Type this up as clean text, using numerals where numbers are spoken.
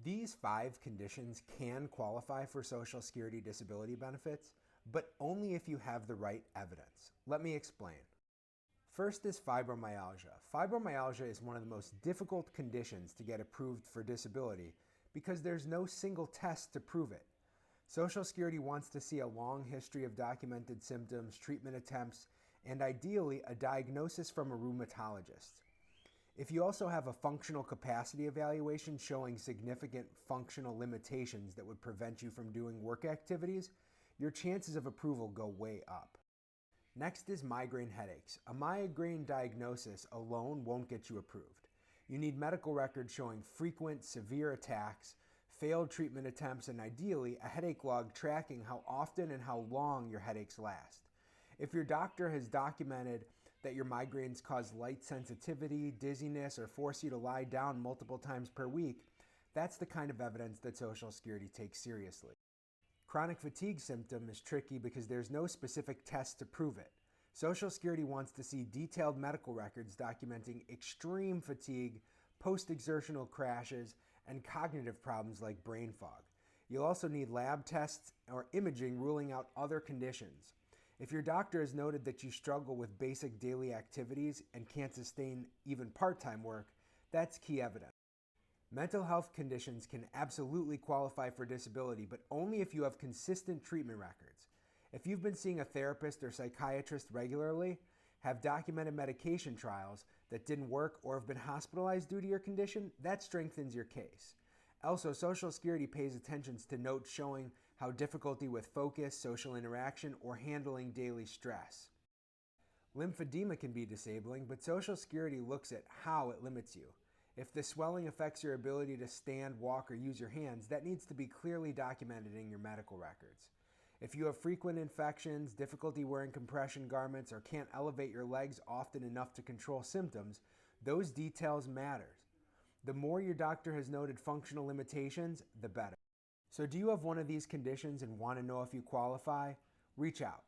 These 5 conditions can qualify for Social Security disability benefits, but only if you have the right evidence. Let me explain. First is fibromyalgia. Fibromyalgia is one of the most difficult conditions to get approved for disability because there's no single test to prove it. Social Security wants to see a long history of documented symptoms, treatment attempts, and ideally a diagnosis from a rheumatologist. If you also have a functional capacity evaluation showing significant functional limitations that would prevent you from doing work activities, your chances of approval go way up. Next is migraine headaches. A migraine diagnosis alone won't get you approved. You need medical records showing frequent, severe attacks, failed treatment attempts, and ideally a headache log tracking how often and how long your headaches last. If your doctor has documented that your migraines cause light sensitivity, dizziness, or force you to lie down multiple times per week, that's the kind of evidence that Social Security takes seriously. Chronic fatigue symptom is tricky because there's no specific test to prove it. Social Security wants to see detailed medical records documenting extreme fatigue, post-exertional crashes, and cognitive problems like brain fog. You'll also need lab tests or imaging ruling out other conditions. If your doctor has noted that you struggle with basic daily activities and can't sustain even part-time work, that's key evidence. Mental health conditions can absolutely qualify for disability, but only if you have consistent treatment records. If you've been seeing a therapist or psychiatrist regularly, have documented medication trials that didn't work, or have been hospitalized due to your condition, that strengthens your case. Also, Social Security pays attention to notes showing how difficulty with focus, social interaction, or handling daily stress. Lymphedema can be disabling, but Social Security looks at how it limits you. If the swelling affects your ability to stand, walk, or use your hands, that needs to be clearly documented in your medical records. If you have frequent infections, difficulty wearing compression garments, or can't elevate your legs often enough to control symptoms, those details matter. The more your doctor has noted functional limitations, the better. So do you have one of these conditions and want to know if you qualify? Reach out.